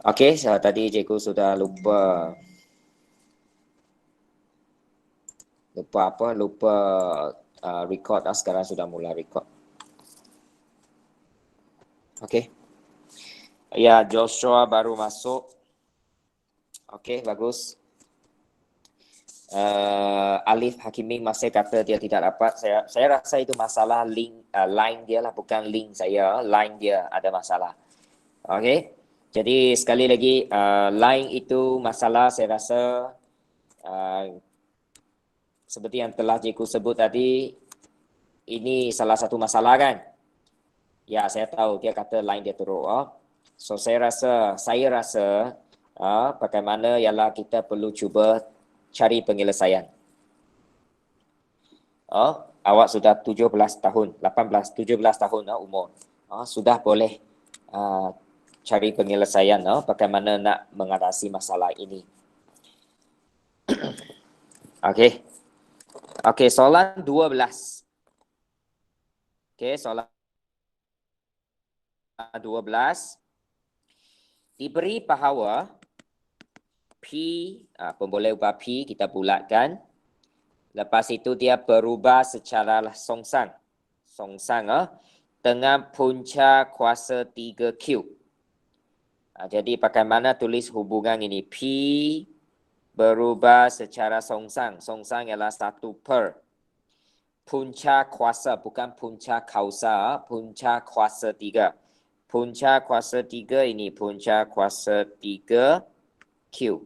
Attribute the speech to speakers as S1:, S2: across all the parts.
S1: Okey, tadi cikgu sudah lupa record. Sekarang sudah mula record. Okey. Ya, Joshua baru masuk. Okey, bagus. Alif Hakiming masih kata dia tidak dapat. Saya rasa itu masalah link line dia lah, bukan link saya. Line dia ada masalah. Okey. Jadi sekali lagi line itu masalah, saya rasa seperti yang telah cikgu sebut tadi, ini salah satu masalah kan? Ya, saya tahu dia kata line dia teruk. So saya rasa bagaimana ialah kita perlu cuba cari penyelesaian. Awak sudah 17 tahun, 18, 17 tahun umur. Sudah boleh cari penyelesaian bagaimana nak mengatasi masalah ini. Okey. Okey, soalan 12. Okey, soalan 12. Diberi bahawa P, pemboleh ubah P kita bulatkan. Lepas itu dia berubah secara songsang. Dengan punca kuasa 3Q. Jadi bagaimana tulis hubungan ini? P berubah secara songsang. Songsang ialah 1/. Punca kuasa, bukan punca kausa. Punca kuasa 3. Punca kuasa 3 ini punca kuasa 3Q.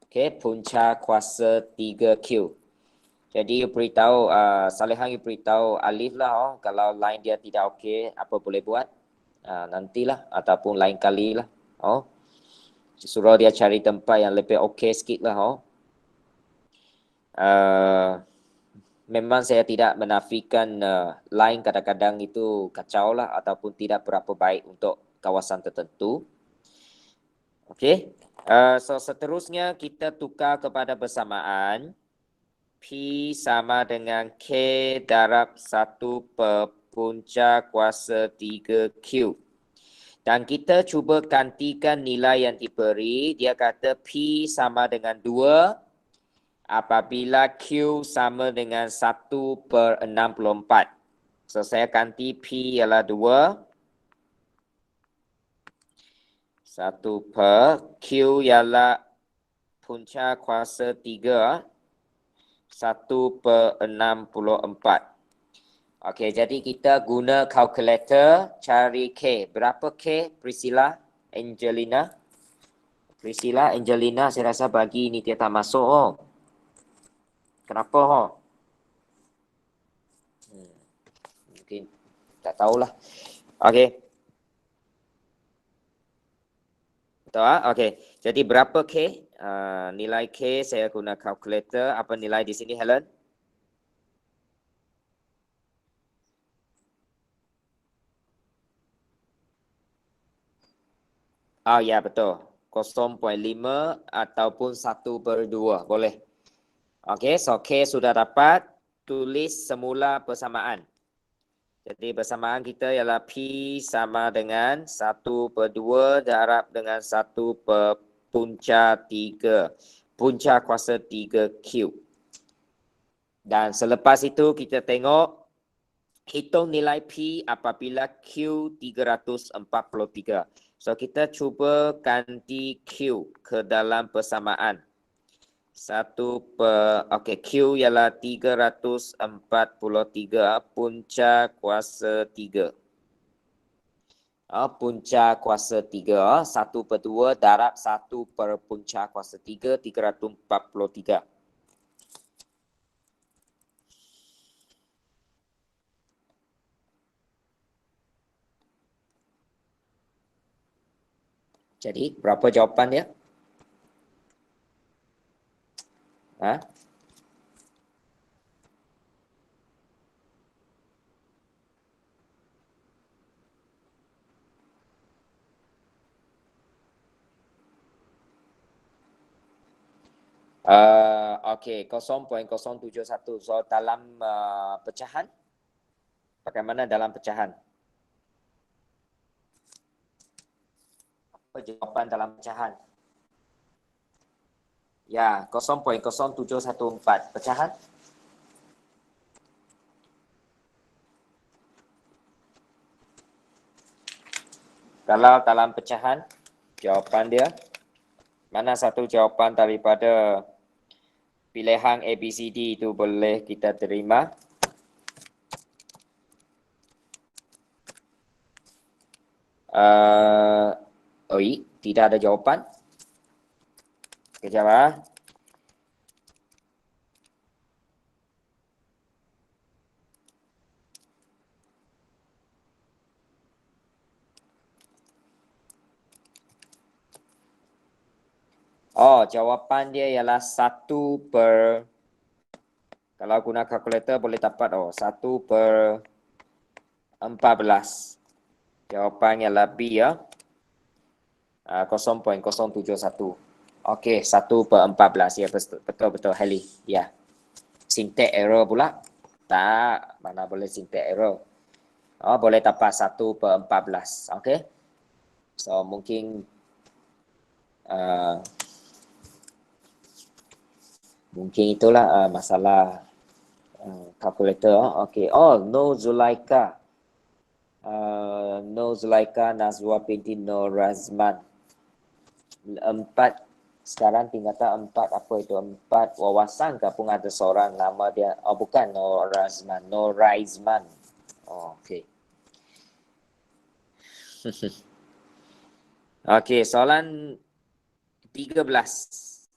S1: Okey, punca kuasa 3Q. Jadi you beritahu, Salihang you beritahu Alif lah kalau line dia tidak okey, apa boleh buat? Nantilah ataupun lain kali lah. Suruh dia cari tempat yang lebih okey sikit lah. Memang saya tidak menafikan line kadang-kadang itu kacau lah ataupun tidak berapa baik untuk kawasan tertentu. Okey. So seterusnya kita tukar kepada bersamaan. P sama dengan K darab 1 per punca kuasa 3Q. Dan kita cuba gantikan nilai yang diberi. Dia kata P sama dengan 2 apabila Q sama dengan 1/64. So saya ganti P ialah 2. 1/, Q ialah punca kuasa 3. 1/64. Okey, jadi kita guna kalkulator cari K. Berapa K, Priscilla, Angelina? Priscilla, Angelina, saya rasa bagi ini dia tak masuk. Kenapa mungkin tak tahulah. Okey. Betul Okey. Jadi berapa K? Nilai K saya guna kalkulator. Apa nilai di sini, Helen? Ya betul. 0.5 ataupun 1/2. Boleh. Okey, so K sudah dapat. Tulis semula persamaan. Jadi persamaan kita ialah P sama dengan 1/2 darab dengan 1 per punca 3. Punca kuasa 3Q. Dan selepas itu kita tengok hitung nilai P apabila Q 343. So kita cuba ganti Q ke dalam persamaan. Okey, Q ialah 343 punca kuasa 3. Punca kuasa 3, 1/2 darab 1 per punca kuasa 3, 343. Jadi, berapa jawapan dia? Okey, 0.071. So, dalam pecahan? Bagaimana dalam pecahan? jawapan dalam pecahan? Ya, 0.0714 pecahan. Kalau dalam pecahan, jawapan dia, mana satu jawapan daripada pilihan ABCD itu boleh kita terima? Tidak ada jawapan. Kejap ah. Oh, jawapan dia ialah 1/, kalau guna kalkulator boleh dapat 1/14. Jawapan ialah B ya. 0.071. Okey, 1/14 ya, betul Heli. Ya. Syntax error pula. Tak, mana boleh syntax error. Oh, boleh dapat 1/14. Okey. So mungkin itulah masalah kalkulator. Okey. Oh, no Zulaika. No Zulaika Nazwa binti Nur Razman. 4 sekarang tingkatan 4 apa itu? 4 wawasan ke pun ada seorang nama dia. Oh bukan Nur Razman, Nur Raizman. Oh, okey. Okey, soalan 13.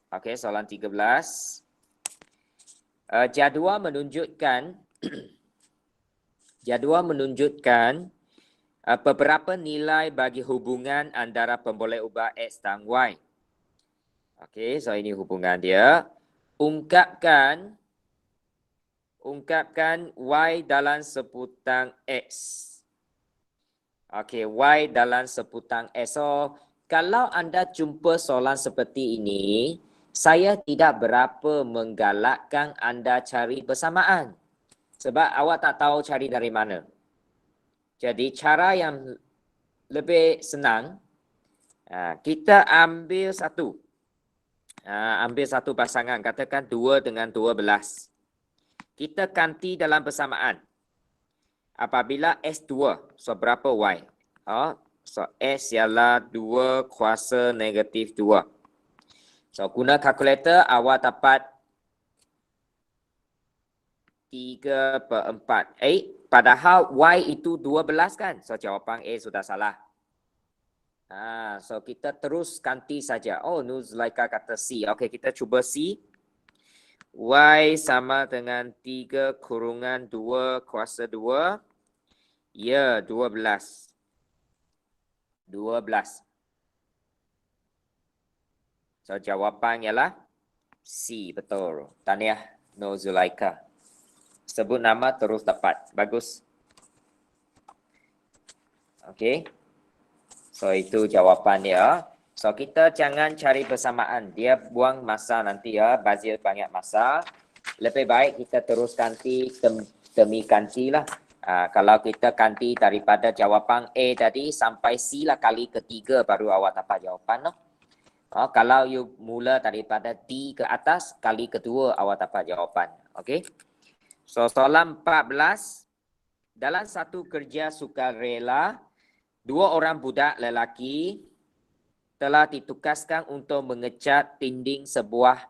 S1: Okey, soalan 13. Jadual menunjukkan beberapa nilai bagi hubungan antara pemboleh ubah X dan Y. Okey, so ini hubungan dia. Ungkapkan Y dalam seputang X. Okey, Y dalam seputang X. So, kalau anda jumpa soalan seperti ini, saya tidak berapa menggalakkan anda cari bersamaan. Sebab awak tak tahu cari dari mana. Jadi, cara yang lebih senang, kita ambil satu. Ambil satu pasangan, katakan 2 dengan 12. Kita ganti dalam bersamaan. Apabila S2, so berapa Y? So S ialah 2 kuasa negatif 2. So guna kalkulator, awak dapat 3/4. Padahal Y itu 12 kan? So jawapan A sudah salah. So kita terus ganti saja. Oh, Nuzlaika kata C. Okey, kita cuba C. Y sama dengan 3 kurungan 2 kuasa 2. Ya, 12. 12. So, jawapan ialah C. Betul. Tahniah, Nur Zulaika. Sebut nama terus dapat. Bagus. Okey. So, itu jawapan dia. So, kita jangan cari bersamaan. Dia buang masa nanti ya. Bazir banyak masa. Lebih baik kita terus ganti demi ganti lah. Kalau kita ganti daripada jawapan A tadi sampai C lah kali ketiga baru awak dapat jawapan. No? Kalau you mula daripada D ke atas, kali kedua awak dapat jawapan. Okey. So, soalan 14. Dalam satu kerja sukarela, 2 orang budak lelaki telah ditugaskan untuk mengecat dinding sebuah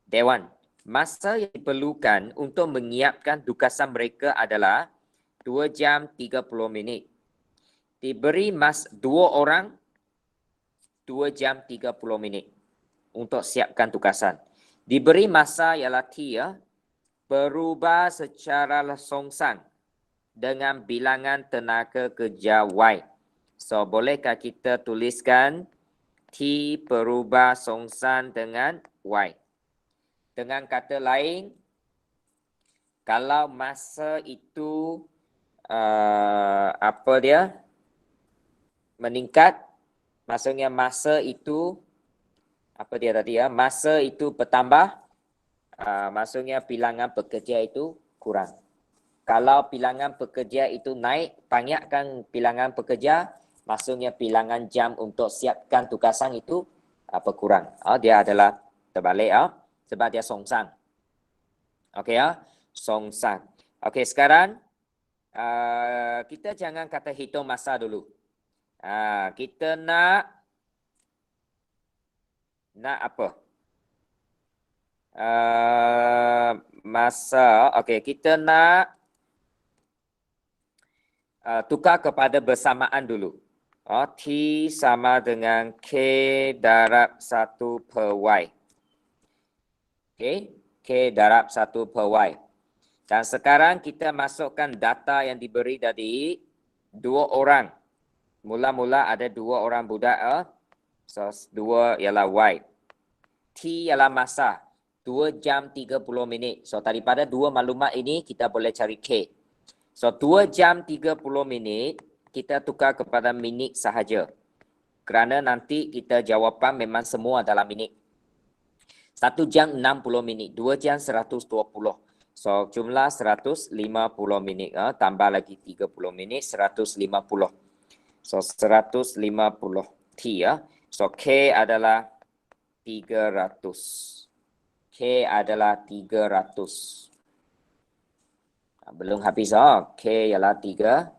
S1: dewan. Masa yang diperlukan untuk menyiapkan tugasan mereka adalah 2 jam 30 minit. Diberi 2 orang 2 jam 30 minit untuk siapkan tugasan. Diberi masa ialah T ya, berubah secara songsang dengan bilangan tenaga kerja Y. So, bolehkah kita tuliskan T berubah songsang dengan Y? Dengan kata lain, kalau masa itu meningkat, maksudnya masa itu masa itu bertambah, maksudnya bilangan pekerja itu kurang. Kalau bilangan pekerja itu naik, banyakkan bilangan pekerja, Maksudnya bilangan jam untuk siapkan tugasan itu berkurang. Dia adalah terbalik sebab dia songsang. Okey songsang. Okey, sekarang kita jangan kata hitung masa dulu. Kita nak apa? Masa. Okey, kita nak tukar kepada bersamaan dulu. T sama dengan K darab 1 per Y. Okey, K darab 1 per Y. Dan sekarang kita masukkan data yang diberi tadi 2 orang. Mula-mula ada 2 orang budak. So 2 ialah Y. T ialah masa. 2 jam 30 minit. So daripada 2 maklumat ini kita boleh cari K. So 2 jam 30 minit kita tukar kepada minit sahaja. Kerana nanti kita jawapan memang semua dalam minit. 1 jam 60 minit, 2 jam 120. So jumlah 150 minit. Tambah lagi 30 minit, 150. So 150 T So K adalah 300. K adalah 300. Belum habis. K ialah 300.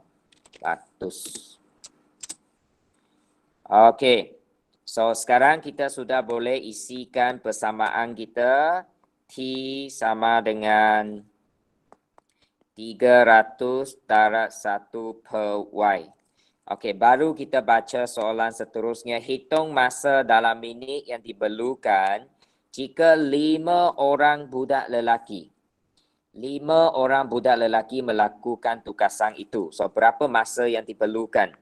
S1: Okey. So sekarang kita sudah boleh isikan persamaan kita. T sama dengan 300 darab 1 per Y. Okey, baru kita baca soalan seterusnya. Hitung masa dalam minit yang diperlukan jika 5 orang budak lelaki. 5 orang budak lelaki melakukan tugasan itu. So, berapa masa yang diperlukan?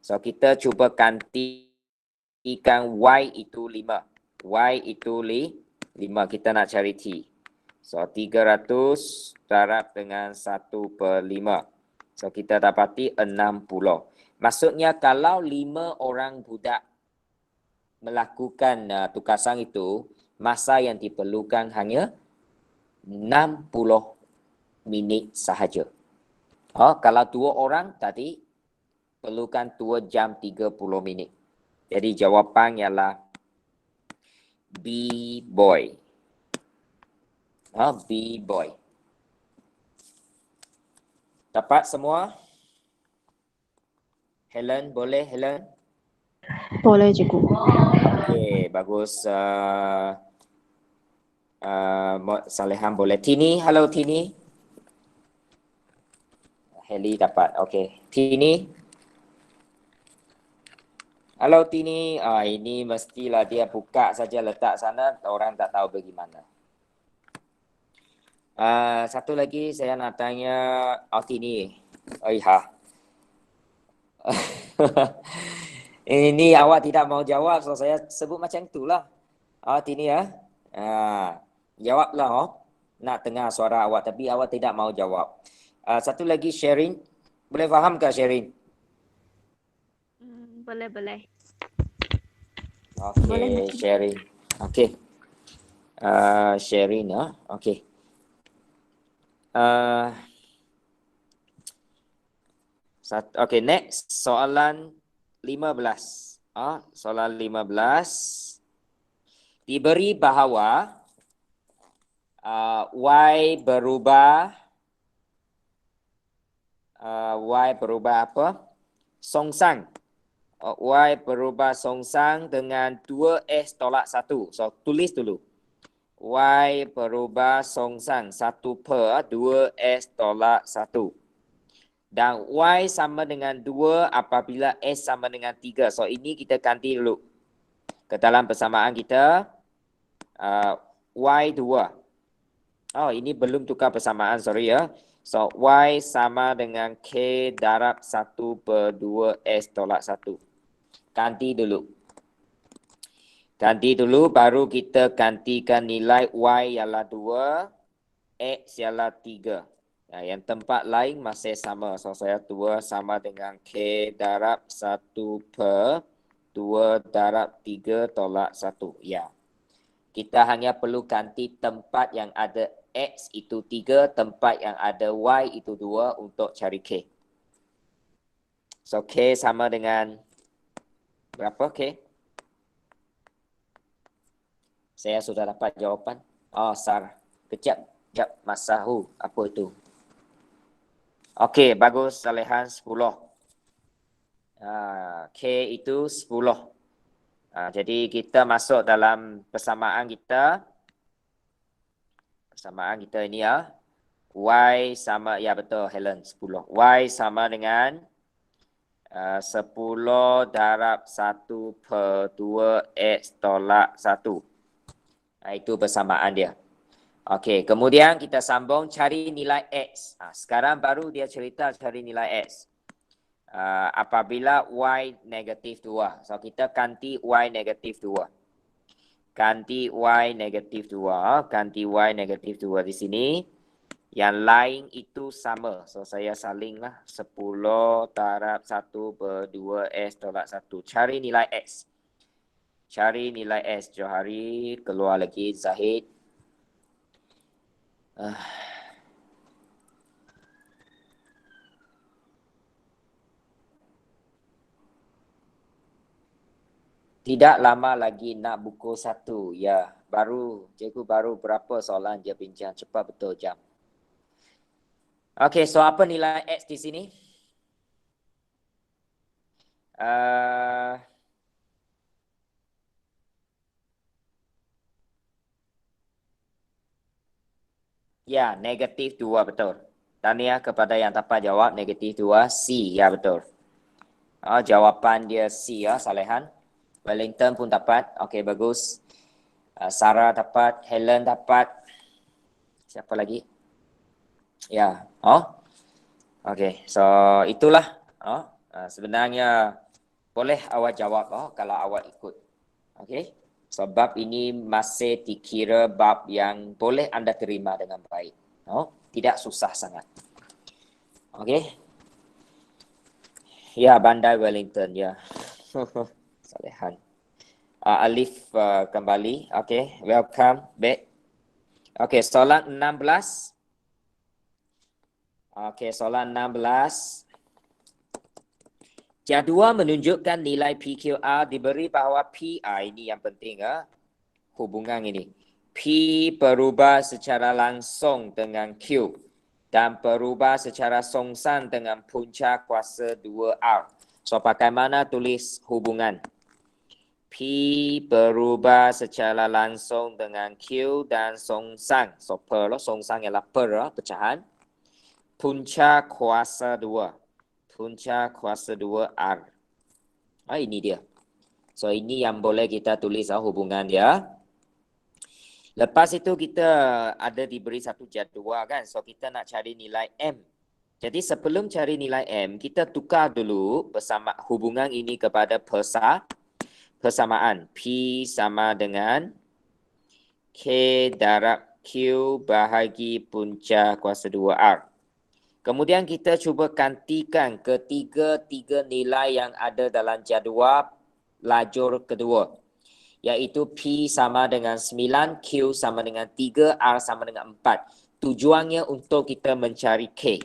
S1: So, kita cuba gantikan Y itu 5. Y itu 5. Kita nak cari T. So, 300 darab dengan 1 per 5. So, kita dapati 60. Maksudnya, kalau 5 orang budak melakukan tugasan itu, masa yang diperlukan hanya 60 minit sahaja. Kalau 2 orang tadi perlukan 2 jam 30 minit. Jadi jawapan ialah B boy. B boy. Dapat semua? Helen boleh Helen?
S2: Boleh cikgu.
S1: Okey, bagus. Salehan boleh. Tini, hello Tini. Heli dapat. Okey. Tini. Halo Tini. Ini mestilah dia buka saja letak sana, orang tak tahu bagaimana. Satu lagi saya nak tanya Tini. Ini awak tidak mau jawab, so saya sebut macam itulah. Tini ya. Jawablah nak dengar suara awak tapi awak tidak mau jawab. Satu lagi Sherin. Boleh faham ke Sherin?
S2: Boleh.
S1: Okey, Sherin. Okey. Sherin okey. Okey, next soalan 15. Soalan 15. Diberi bahawa Y berubah apa? Songsang. Y berubah songsang dengan 2S tolak 1. So, tulis dulu. Y berubah songsang 1 per 2S tolak 1. Dan Y sama dengan 2 apabila S sama dengan 3. So, ini kita ganti dulu. Ke dalam persamaan kita, Y2. Ini belum tukar persamaan, sorry ya. So, Y sama dengan K darab 1 per 2S tolak 1. Ganti dulu, baru kita gantikan nilai Y ialah 2, X ialah 3. Yang tempat lain masih sama. So, saya 2 sama dengan K darab 1 per 2 darab 3 tolak 1. Ya. Kita hanya perlu ganti tempat yang ada X itu 3, tempat yang ada Y itu 2 untuk cari K. So, K sama dengan Berapa K? Saya sudah dapat jawapan. Oh, Sarah. Kejap. Masahu. Apa itu? Okey, bagus. Salehan 10. K itu 10. Jadi kita masuk dalam persamaan kita. Persamaan kita ini ya. Y sama, ya betul Helen, 10. Y sama dengan 10 darab 1 per 2 X tolak 1. Itu persamaan dia. Okey, kemudian kita sambung cari nilai X. Sekarang baru dia cerita cari nilai X. Apabila Y negatif 2. So, kita ganti Y negatif 2. Ganti Y negatif 2. Ganti Y negatif 2 di sini. Yang lain itu sama. So, saya salinglah 10 darab 1 per 2 X tolak 1. Cari nilai X. Cari nilai X. Johari, keluar lagi Zahid. Tidak lama lagi nak buku 1. Ya, cikgu baru berapa soalan dia bincang. Cepat betul jam. Okey, so apa nilai X di sini? Ya, negatif 2 betul. Tahniah kepada yang dapat jawab negatif 2 C. Ya, betul. Jawapan dia C ya, Salehan. Wellington pun dapat. Okey, bagus. Sarah dapat, Helen dapat. Siapa lagi? Ya. Okey, so itulah. Sebenarnya boleh awak jawab kalau awak ikut. Okey. So bab ini masih dikira bab yang boleh anda terima dengan baik. Tidak susah sangat. Okey. Ya, Bandai Wellington ya. Salehan. Alif kembali. Okey, welcome back. Okey, soalan 16. Okey, soalan 16. Jadual menunjukkan nilai PQR diberi bahawa PI ini yang penting hubungan ini. P berubah secara langsung dengan Q dan berubah secara songsan dengan punca kuasa 2R. So, bagaimana tulis hubungan? P berubah secara langsung dengan Q dan songsan. So, songsan ialah pecahan. Punca kuasa 2. Punca kuasa 2R. Ini dia. So, ini yang boleh kita tulis hubungan dia. Lepas itu kita ada diberi satu jadual kan. So, kita nak cari nilai M. Jadi, sebelum cari nilai M, kita tukar dulu bersama hubungan ini kepada persamaan. P sama dengan K darab Q bahagi punca kuasa 2R. Kemudian kita cuba gantikan ketiga nilai yang ada dalam jadual lajur kedua. Iaitu P sama dengan 9, Q sama dengan 3, R sama dengan 4. Tujuannya untuk kita mencari K.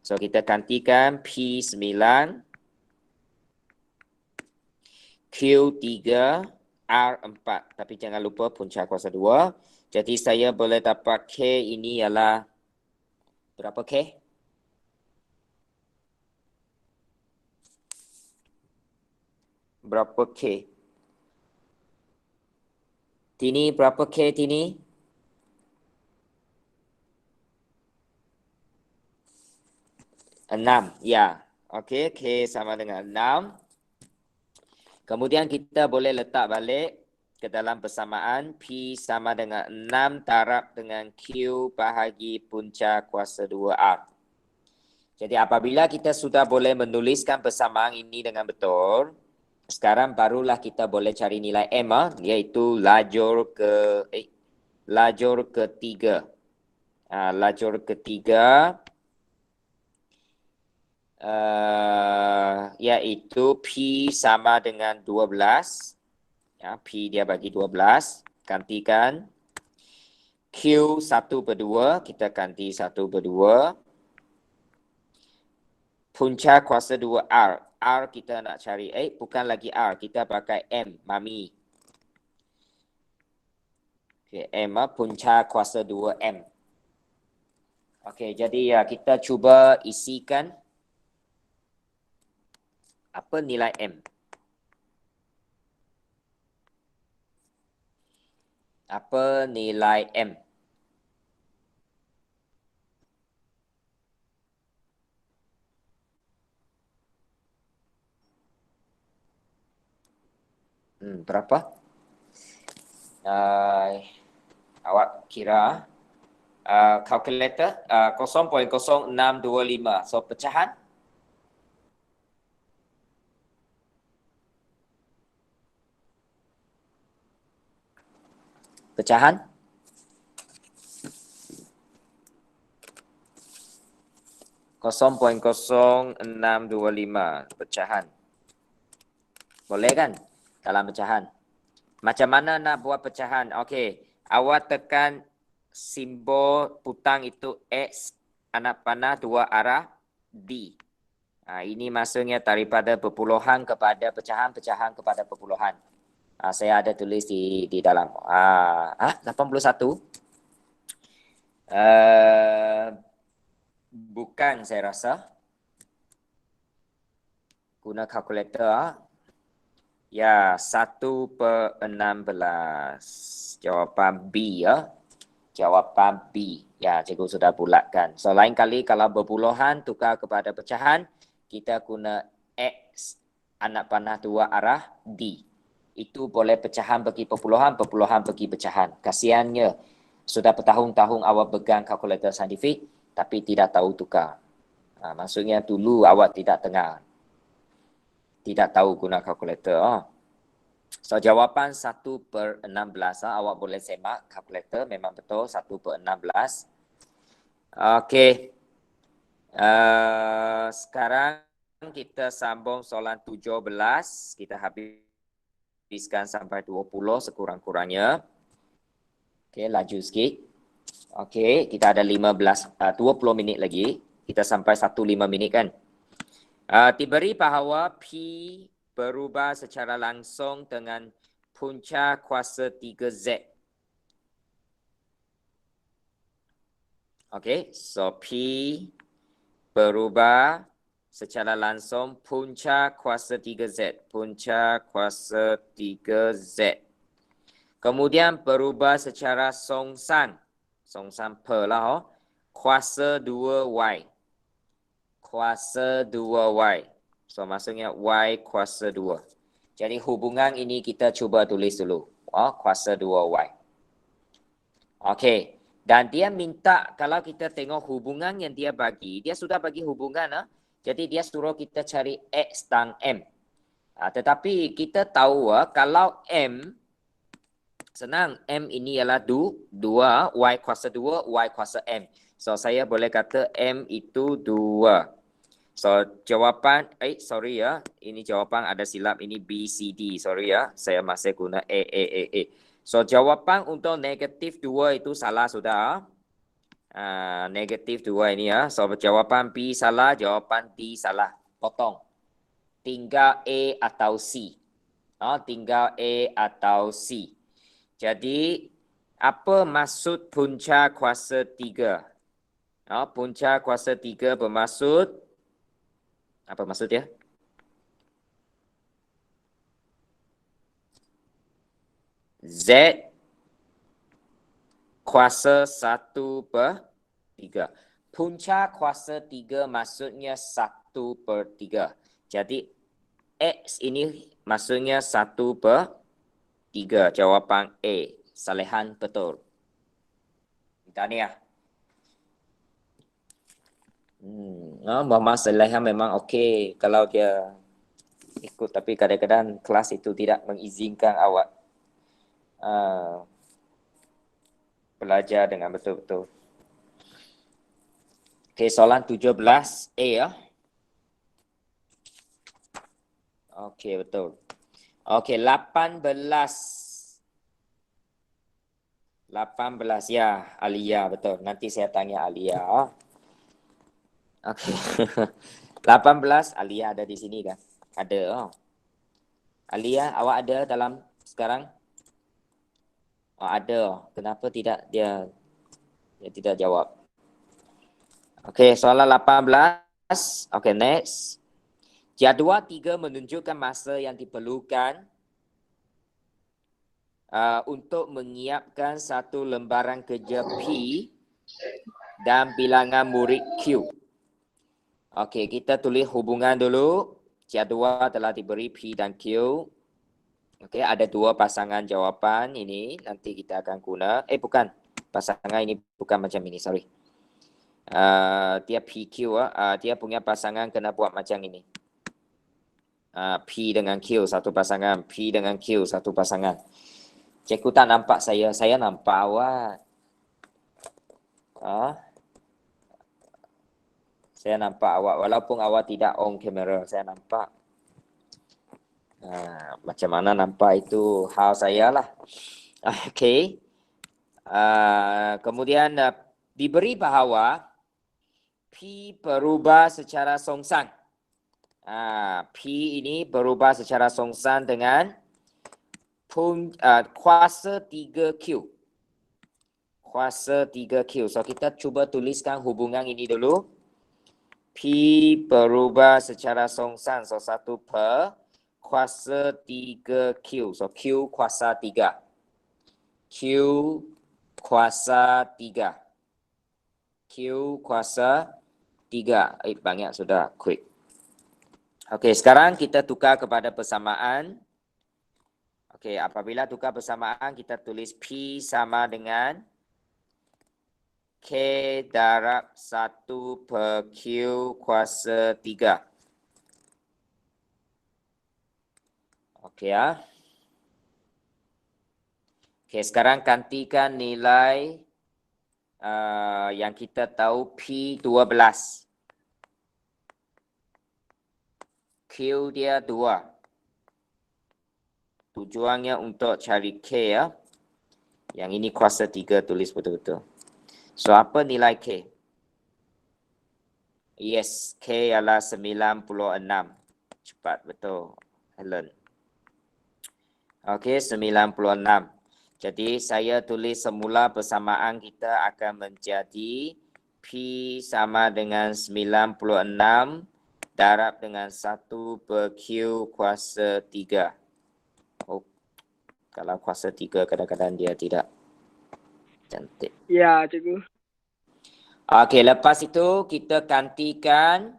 S1: So, kita gantikan P9, Q3, R4. Tapi jangan lupa punca kuasa 2. Jadi, saya boleh dapat K ini ialah berapa K? Berapa K? Tini, berapa K Tini? 6. Ya. Okey, K sama dengan 6. Kemudian kita boleh letak balik ke dalam persamaan P sama dengan 6 darab dengan Q bahagi punca kuasa 2R. Jadi apabila kita sudah boleh menuliskan persamaan ini dengan betul, sekarang barulah kita boleh cari nilai M, iaitu lajur ketiga. Lajur ketiga iaitu P sama dengan 12. P dia bagi 12. Gantikan. Q 1/2. Kita ganti 1/2. punca kuasa 2 R. R kita nak cari. Bukan lagi R. Kita pakai M. Mami. Okay, M. Punca kuasa 2 M. Okey, jadi kita cuba isikan apa nilai M. Apa nilai M? Berapa? Awak kira calculator 0.0625. So pecahan pecahan 0.0625 pecahan. Boleh kan? Dalam pecahan. Macam mana nak buat pecahan? Okey, awak tekan simbol putang itu X anak panah 2 arah D. Ini maksudnya daripada perpuluhan kepada pecahan, pecahan kepada perpuluhan. Saya ada tulis di dalam. 81. Bukan saya rasa. Guna kalkulator. Ya, 1/16. Jawapan B ya. Jawapan B. Ya, cikgu sudah bulatkan. So, lain kali kalau berpuluhan tukar kepada pecahan, kita guna X anak panah 2 arah D. Itu boleh pecahan bagi perpuluhan, perpuluhan bagi pecahan. Kasihannya, sudah bertahun-tahun awak pegang kalkulator saintifik, tapi tidak tahu tukar. Maksudnya dulu awak tidak dengar. Tidak tahu guna kalkulator. So, jawapan 1/16. Awak boleh semak kalkulator. Memang betul 1/16. Okey. Sekarang kita sambung soalan 17. Kita habiskan sampai 20 sekurang-kurangnya. Okey, laju sikit. Okey, kita ada 20 minit lagi. Kita sampai 1:05 minit kan. Diberi bahawa P berubah secara langsung dengan punca kuasa 3Z. Okey, so P berubah secara langsung punca kuasa 3Z. Punca kuasa 3Z. Kemudian berubah secara songsan. Songsan per lah. Kuasa 2Y. Kuasa 2Y. So, maksudnya Y kuasa 2. Jadi, hubungan ini kita cuba tulis dulu. Kuasa 2Y. Okey. Dan dia minta, kalau kita tengok hubungan yang dia bagi, dia sudah bagi hubungan. Jadi, dia suruh kita cari X dan M. Tetapi, kita tahu kalau M, senang. M ini ialah 2, Y kuasa 2, Y kuasa M. So, saya boleh kata M itu 2. So, jawapan, sorry ya. Ini jawapan ada silap. Ini B, C, D. Sorry ya. Saya masih guna A. So, jawapan untuk negatif 2 itu salah sudah. Negatif 2 ini ya. So, jawapan B salah, jawapan D salah. Potong. Tinggal A atau C. Tinggal A atau C. Jadi, apa maksud punca kuasa 3? Punca kuasa 3 bermaksud, apa maksudnya? Z kuasa 1/3. Punca kuasa 3 maksudnya 1/3. Jadi X ini maksudnya 1/3. Jawapan A. Salehan betul. Tahniah. Mama salehan memang okey kalau dia ikut, tapi kadang-kadang kelas itu tidak mengizinkan awak belajar dengan betul-betul. Okey, soalan 17A ya. Okey, betul. Okey, 18 ya, Alia betul. Nanti saya tanya Alia. Okey. 18, Alia ada di sini kan? Ada. Oh. Alia, awak ada dalam sekarang? Oh, ada. Kenapa tidak dia tidak jawab? Okey, soalan 18. Okey, next. Jadual 3 menunjukkan masa yang diperlukan untuk menyiapkan satu lembaran kerja P dan bilangan murid Q. Okey, kita tulis hubungan dulu. Jadual telah diberi P dan Q. Okey, ada dua pasangan jawapan ini. Nanti kita akan guna. Bukan. Pasangan ini bukan macam ini, sorry. Dia PQ, dia punya pasangan kena buat macam ini. P dengan Q satu pasangan, P dengan Q satu pasangan. Cikgu tak nampak saya nampak awak. Saya nampak awak walaupun awak tidak on kamera, saya nampak. Macam mana nampak itu hal saya lah. Okey. Kemudian diberi bahawa P berubah secara songsang. P ini berubah secara songsang dengan kuasa 3Q. Kuasa 3Q. So kita cuba tuliskan hubungan ini dulu. P berubah secara songsang. So 1 per kuasa 3Q. So Q kuasa 3. Q kuasa 3. Q kuasa 3. Banyak sudah. Quick. Okey, sekarang kita tukar kepada persamaan. Okey, apabila tukar persamaan, kita tulis P sama dengan K darab 1 per Q kuasa 3. Okey ya. Okey, sekarang gantikan nilai yang kita tahu P 12. Q dia 2. Tujuannya untuk cari K ya. Yang ini kuasa 3, tulis betul-betul. So, apa nilai K? Yes, K ialah 96. Cepat, betul, Helen. Okey, 96. Jadi, saya tulis semula persamaan kita akan menjadi P sama dengan 96 darab dengan 1 per Q kuasa 3. Kalau kuasa 3 kadang-kadang dia tidak cantik.
S3: Ya, cikgu.
S1: Okey, lepas itu kita gantikan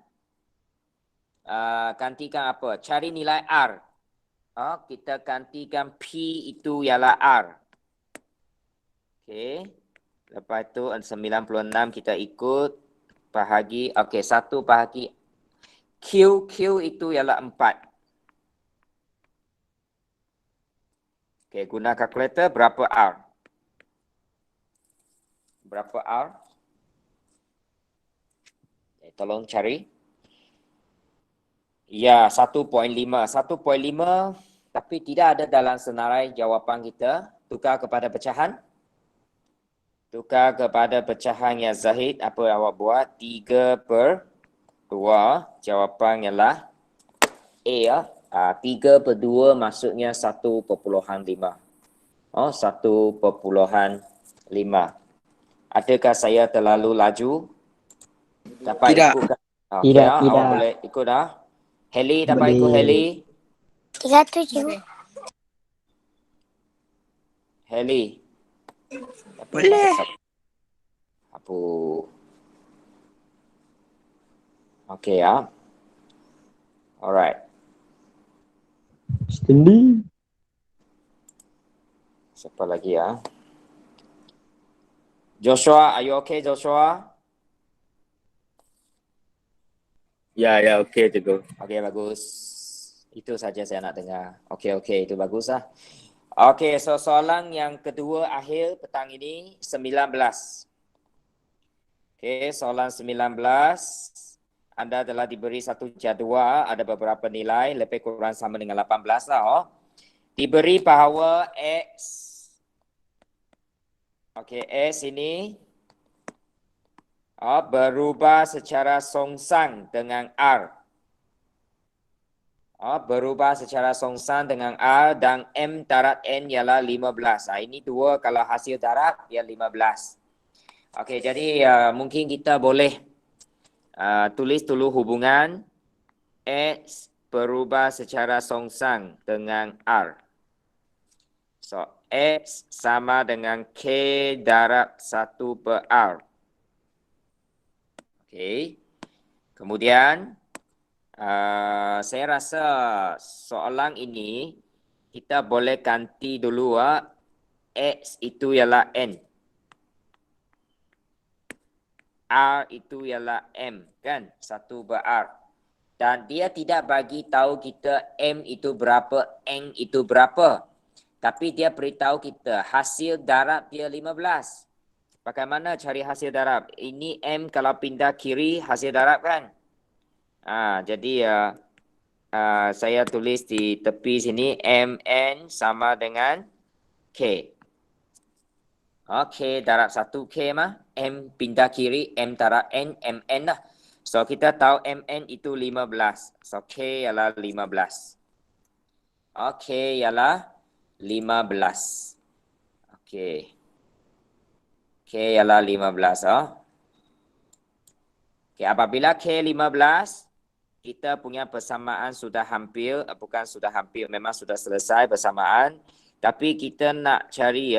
S1: apa? Cari nilai R. Kita gantikan P itu ialah R. Okey. Lepas itu 96 kita ikut bahagi. Okey, 1 bahagi Q itu ialah 4. Okey, guna kalkulator berapa R? Berapa R? Tolong cari. Ya, 1.5. 1.5 tapi tidak ada dalam senarai jawapan kita. Tukar kepada pecahan. Tukar kepada pecahan yang Zahid. Apa awak buat? 3 per 2. Jawapan ialah A ya. 3 per 2 maksudnya 1.5. 1.5. Adakah saya terlalu laju? Dapat
S3: Tidak.
S1: ikutkan?
S2: Tidak,
S1: Awak
S2: tidak.
S1: boleh ikut Heli, dapat ikut
S2: Boleh.
S1: Heli?
S4: 37.
S1: Heli.
S3: Boleh.
S1: Apa? Okey ya. Alright.
S2: Standing.
S1: Siapa lagi ya? Joshua, are you okay, Joshua? Ya, okey cikgu. Okey, bagus. Itu saja saya nak dengar. Okey, itu bagus lah. Okey, so soalan yang kedua akhir petang ini 19. Okey, soalan 19. Anda telah diberi satu jadual, ada beberapa nilai, lebih kurang sama dengan 18 lah. Diberi bahawa X. Okey, S ini Berubah secara songsang dengan R. Berubah secara songsang dengan R dan M darab N ialah 15. Ini dua, kalau hasil darab dia 15. Okey, jadi mungkin kita boleh tulis dulu hubungan X berubah secara songsang dengan R. So, X sama dengan K darab 1 per R. Okey. Kemudian, saya rasa soalan ini kita boleh ganti dulu X itu ialah N. R itu ialah M, kan? 1 per R. Dan dia tidak bagi tahu kita M itu berapa, N itu berapa. Tapi dia beritahu kita hasil darab dia 15. Bagaimana cari hasil darab? Ini M kalau pindah kiri hasil darab kan? Jadi saya tulis di tepi sini MN sama dengan K. K darab 1 K mah. M pindah kiri, M darab N, MN lah. So kita tahu MN itu 15. So K ialah 15. K ialah 15. Okey. K ialah 15. Okey, apabila K 15, kita punya persamaan sudah hampir, bukan sudah hampir, memang sudah selesai persamaan. Tapi kita nak cari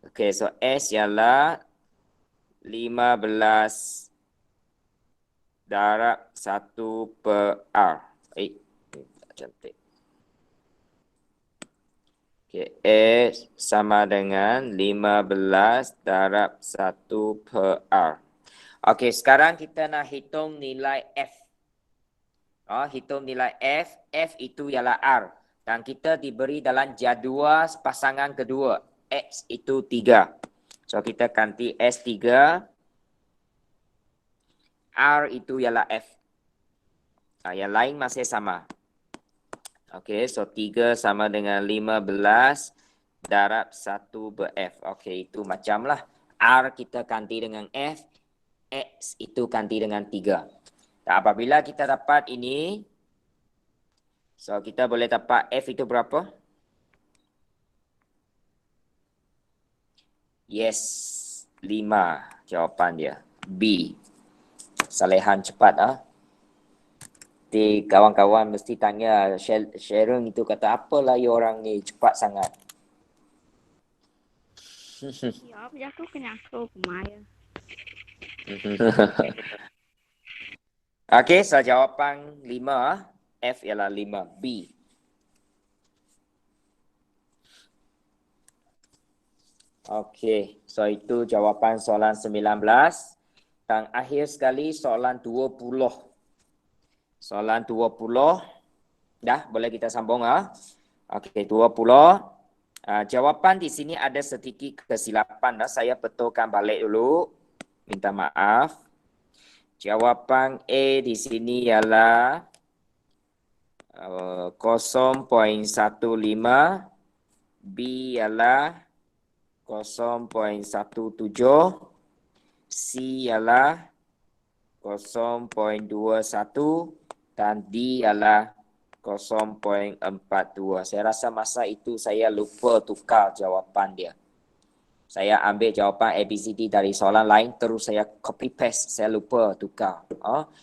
S1: Okey, so S ialah 15 darab 1 per R. Tak cantik. Okay, S sama dengan 15 darab 1 per R. Okey, sekarang kita nak hitung nilai F. Hitung nilai F. F itu ialah R. Dan kita diberi dalam jadual pasangan kedua. X itu 3. So, kita ganti S3. R itu ialah F. Yang lain masih sama. Okey, so 3 sama dengan 15 darab 1 per F. Okey, itu macamlah. R kita ganti dengan F, X itu ganti dengan 3. Dan apabila kita dapat ini, so kita boleh dapat F itu berapa? Yes, 5 jawapan dia. B. Salehan cepat kawan-kawan mesti tanya Sharon itu kata apalah ya orang ni cepat sangat.
S3: Ya, aku kena aku kemaya.
S1: Okey, so jawapan 5, F ialah 5, B. Okey, so itu jawapan soalan 19. Dan akhir sekali soalan 20. Soalan 20. Dah, boleh kita sambung Okey, 20. Jawapan di sini ada sedikit kesilapan saya betulkan balik dulu. Minta maaf. Jawapan A di sini ialah 0.15, B ialah 0.17, C ialah 0.21 dan D ialah 0.42. Saya rasa masa itu saya lupa tukar jawapan dia. Saya ambil jawapan ABCD dari soalan lain, terus saya copy paste, saya lupa tukar.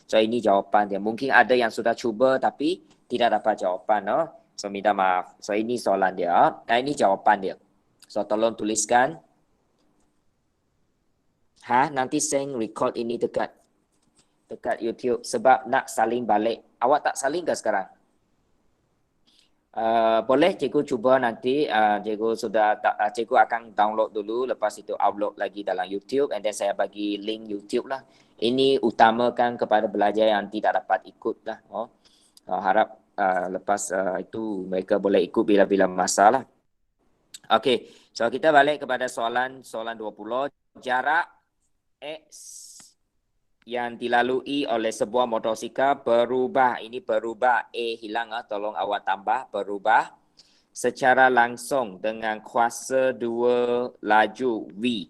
S1: So ini jawapan dia. Mungkin ada yang sudah cuba tapi tidak dapat jawapan. So minta maaf. So ini soalan dia. Ini jawapan dia. So tolong tuliskan. Nanti saya record ini dekat YouTube sebab nak salin balik. Awak tak salin ke sekarang? Boleh cikgu cuba nanti. Cikgu akan download dulu, lepas itu upload lagi dalam YouTube and then saya bagi link YouTube lah. Ini utamakan kepada pelajar yang tidak dapat ikut lah. Harap lepas itu mereka boleh ikut bila-bila masa lah. Okey, so kita balik kepada soalan 20. Jarak X yang dilalui oleh sebuah motosikal berubah. Ini berubah. A hilang tolong awak tambah. Berubah secara langsung dengan kuasa 2 laju V.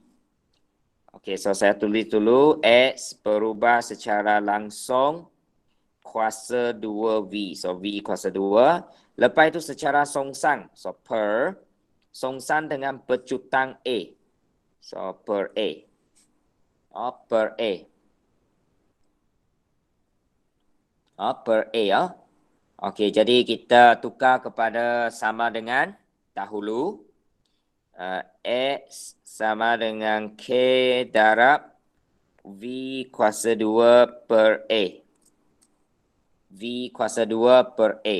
S1: Okey, so saya tulis dulu X berubah secara langsung kuasa 2V. So V kuasa 2. Lepas itu secara songsang. So per songsang dengan pecutang A. So per A. Per A. Per A. Okey, jadi kita tukar kepada sama dengan dahulu. X sama dengan K darab V kuasa 2 per A. V kuasa 2 per A.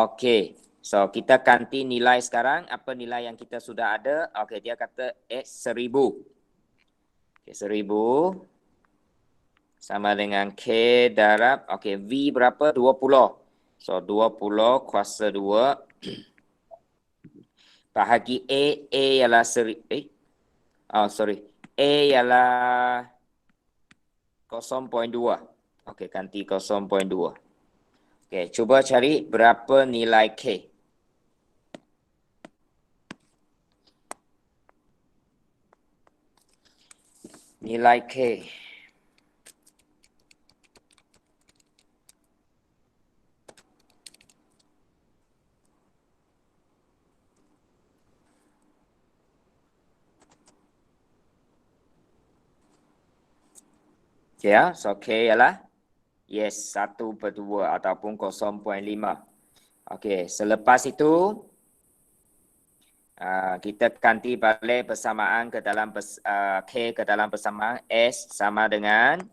S1: Okey. So, kita ganti nilai sekarang. Apa nilai yang kita sudah ada? Okey, dia kata X 1000. Okey, 1000 sama dengan K darab. Okey, V berapa? 20. So, 20 kuasa 2 bahagi A ialah A ialah 0.2. Okey, ganti 0.2. Okey, cuba cari berapa nilai K. Nilai K. Okey ya, so K ialah yes 1/2 ataupun 0.5. Okey, selepas itu kita ganti balik persamaan ke dalam K ke dalam persamaan S sama dengan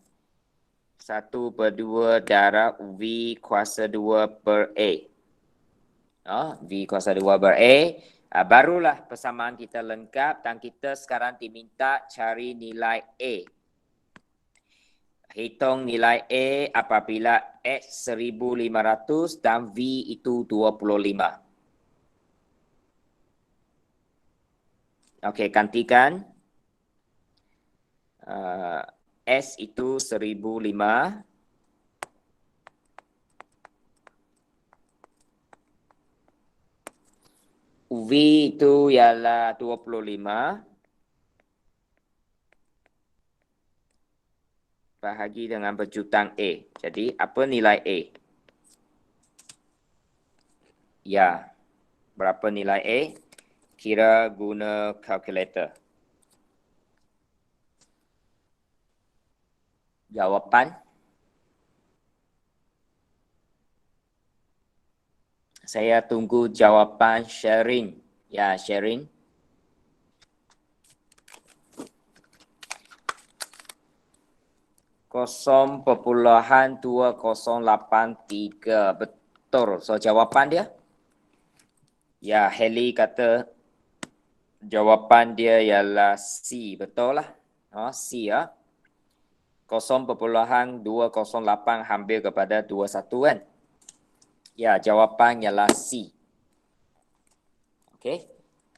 S1: 1/2 darab V kuasa 2 per A. V kuasa 2 per A. Barulah persamaan kita lengkap dan kita sekarang diminta cari nilai A. Hitung nilai A apabila X 1500 dan V itu 25. Okey, gantikan. S itu 1005. V itu ialah 25. Bahagi dengan berjutang A. Jadi, apa nilai A? Ya, berapa nilai A? Kira guna kalkulator. Jawapan? Saya tunggu jawapan sharing. Ya, sharing. Kosong 0.2083. Betul. So, jawapan dia? Ya, Heli kata jawapan dia ialah C. Betul lah. C ya. 0.208 hampir kepada 21 kan? Ya, jawapan ialah C. Okey.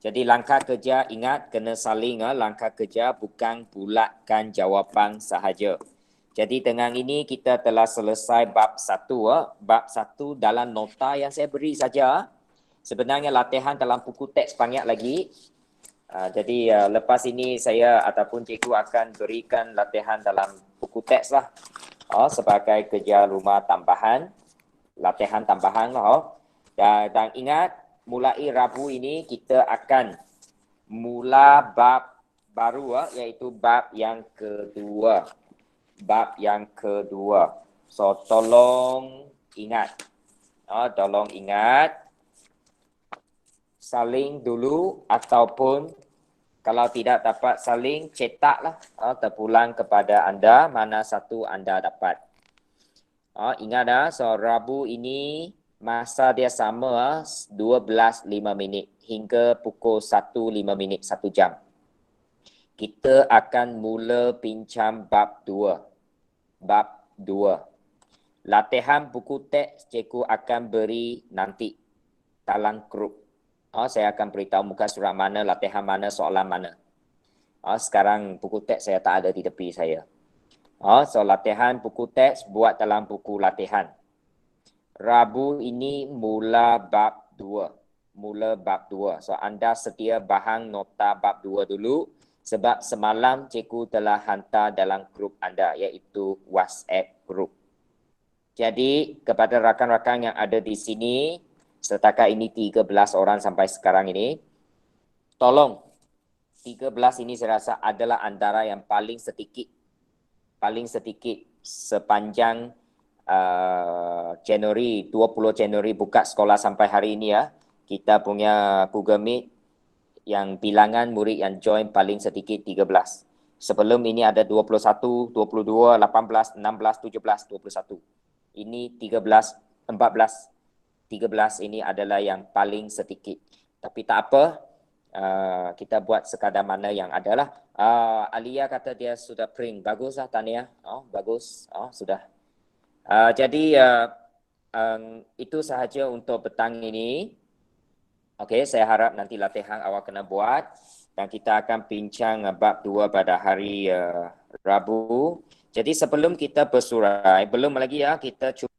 S1: Jadi langkah kerja ingat kena saling langkah kerja bukan bulatkan jawapan sahaja. Jadi dengan ini kita telah selesai bab 1. Bab 1 dalam nota yang saya beri saja. Sebenarnya latihan dalam buku teks banyak lagi. Jadi lepas ini saya ataupun cikgu akan berikan latihan dalam buku teks lah. Sebagai kerja rumah tambahan. Latihan tambahan lah. Dan ingat, mulai Rabu ini kita akan mula bab baru iaitu bab yang kedua. Bab yang kedua. So tolong ingat. Tolong ingat. Saling dulu ataupun kalau tidak dapat saling cetaklah terpulang kepada anda mana satu anda dapat. Ingat so Rabu ini masa dia sama 12.05 hingga pukul 1.05 1 jam. Kita akan mula bincang bab 2. Bab 2. Latihan buku teks cikgu akan beri nanti dalam grup. Saya akan beritahu muka surat mana, latihan mana, soalan mana. Sekarang buku teks saya tak ada di tepi saya. So latihan buku teks buat dalam buku latihan. Rabu ini mula bab 2. Mula bab 2. So anda sedia bahan nota bab 2 dulu. Sebab semalam cikgu telah hantar dalam grup anda iaitu WhatsApp group. Jadi kepada rakan-rakan yang ada di sini, setakat ini 13 orang sampai sekarang ini, tolong 13 ini saya rasa adalah antara yang paling sedikit sepanjang Januari, 20 Januari buka sekolah sampai hari ini ya. Kita punya Google Meet yang bilangan murid yang join paling sedikit 13. Sebelum ini ada 21, 22, 18, 16, 17, 21. Ini 13, 14. 13 ini adalah yang paling sedikit. Tapi tak apa, kita buat sekadar mana yang adalah. Alia kata dia sudah print. Bagus lah Tania. Bagus. Sudah. Jadi itu sahaja untuk petang ini. Okey, saya harap nanti latihan awak kena buat dan kita akan bincang bab 2 pada hari Rabu. Jadi sebelum kita bersurai, belum lagi ya, kita cuba